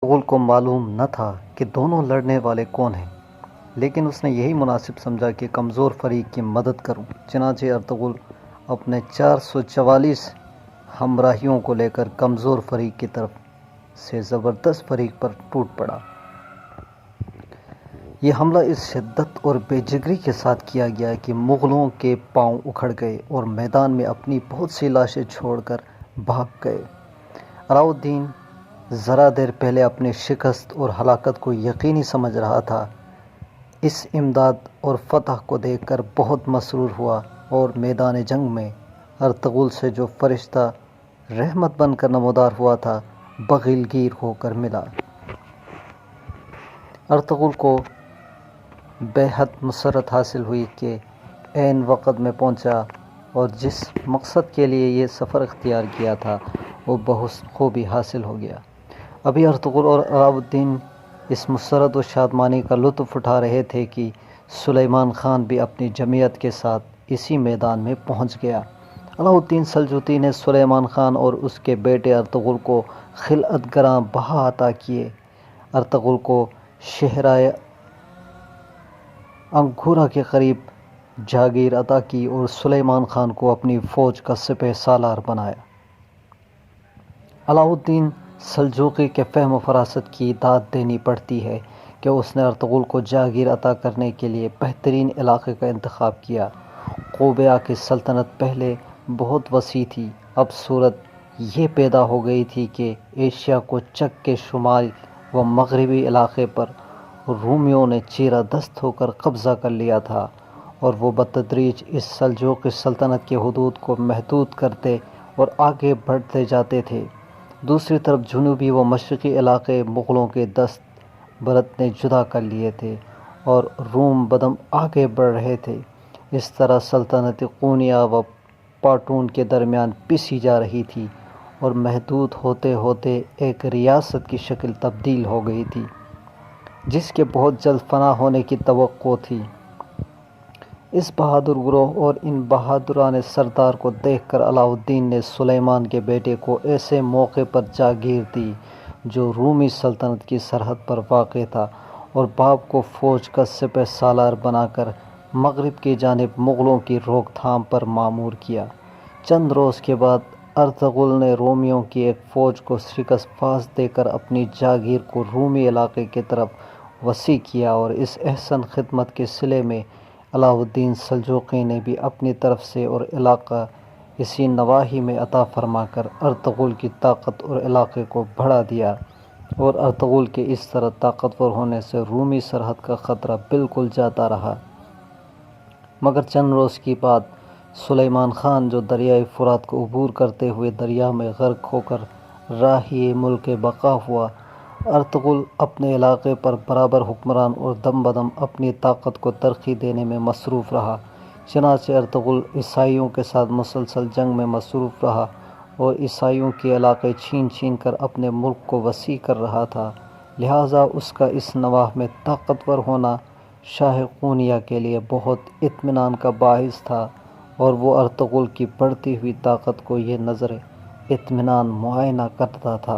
Ertugrul کو معلوم نہ تھا کہ دونوں لڑنے والے کون ہیں، لیکن اس نے یہی مناسب سمجھا کہ کمزور فریق کی مدد کروں۔ چنانچہ ارطغرل اپنے 444 ہمراہیوں کو لے کر کمزور فریق کی طرف سے زبردست فریق پر ٹوٹ پڑا۔ یہ حملہ اس شدت اور بے جگری کے ساتھ کیا گیا کہ مغلوں کے پاؤں اکھڑ گئے اور میدان میں اپنی بہت سی لاشیں چھوڑ کر بھاگ گئے۔ علاؤ الدین ذرا دیر پہلے اپنی شکست اور ہلاکت کو یقینی سمجھ رہا تھا، اس امداد اور فتح کو دیکھ کر بہت مسرور ہوا اور میدان جنگ میں ارطغرل سے جو فرشتہ رحمت بن کر نمودار ہوا تھا، بغل گیر ہو کر ملا۔ ارطغرل کو بے حد مسرت حاصل ہوئی کہ عین وقت میں پہنچا اور جس مقصد کے لیے یہ سفر اختیار کیا تھا وہ بخوبی حاصل ہو گیا۔ ابھی ارطغرل اور علاؤ الدین اس مسرت و شادمانی کا لطف اٹھا رہے تھے کہ سلیمان خان بھی اپنی جمعیت کے ساتھ اسی میدان میں پہنچ گیا۔ علاؤ الدین سلجوقی نے سلیمان خان اور اس کے بیٹے ارطغرل کو خلعت گراں بہا عطا کیے۔ ارطغرل کو شہرۂ انگورا کے قریب جاگیر عطا کی اور سلیمان خان کو اپنی فوج کا سپہ سالار بنایا۔ علاؤ الدین سلجوقی کے فہم و فراست کی داد دینی پڑتی ہے کہ اس نے ارطغرل کو جاگیر عطا کرنے کے لیے بہترین علاقے کا انتخاب کیا۔ قوبیہ کی سلطنت پہلے بہت وسیع تھی، اب صورت یہ پیدا ہو گئی تھی کہ ایشیا کو چک کے شمال و مغربی علاقے پر رومیوں نے چیرہ دست ہو کر قبضہ کر لیا تھا اور وہ بتدریج اس سلجوقی سلطنت کے حدود کو محدود کرتے اور آگے بڑھتے جاتے تھے۔ دوسری طرف جنوبی و مشرقی علاقے مغلوں کے دست برت نے جدا کر لیے تھے اور روم بدم آگے بڑھ رہے تھے۔ اس طرح سلطنت قونیہ و پاٹون کے درمیان پسی جا رہی تھی اور محدود ہوتے ہوتے ایک ریاست کی شکل تبدیل ہو گئی تھی، جس کے بہت جلد فنا ہونے کی توقع تھی۔ اس بہادر گروہ اور ان بہادرانہ سردار کو دیکھ کر علاؤ الدین نے سلیمان کے بیٹے کو ایسے موقع پر جاگیر دی جو رومی سلطنت کی سرحد پر واقع تھا اور باپ کو فوج کا سپہ سالار بنا کر مغرب کی جانب مغلوں کی روک تھام پر مامور کیا۔ چند روز کے بعد ارطغرل نے رومیوں کی ایک فوج کو شکست باز دے کر اپنی جاگیر کو رومی علاقے کی طرف وسیع کیا اور اس احسن خدمت کے صلے میں علاؤ الدین سلجوقی نے بھی اپنی طرف سے اور علاقہ اسی نواحی میں عطا فرما کر ارطغرل کی طاقت اور علاقے کو بڑھا دیا اور ارطغرل کے اس طرح طاقتور ہونے سے رومی سرحد کا خطرہ بالکل جاتا رہا۔ مگر چند روز کی بات سلیمان خان جو دریائے فرات کو عبور کرتے ہوئے دریا میں غرق ہو کر راہی ملک بقا ہوا، ارطغرل اپنے علاقے پر برابر حکمران اور دم بدم اپنی طاقت کو ترقی دینے میں مصروف رہا۔ چنانچہ ارطغرل عیسائیوں کے ساتھ مسلسل جنگ میں مصروف رہا اور عیسائیوں کے علاقے چھین چھین کر اپنے ملک کو وسیع کر رہا تھا، لہٰذا اس کا اس نواح میں طاقتور ہونا شاہ قونیہ کے لیے بہت اطمینان کا باعث تھا اور وہ ارطغرل کی بڑھتی ہوئی طاقت کو یہ نظر اطمینان معائنہ کرتا تھا۔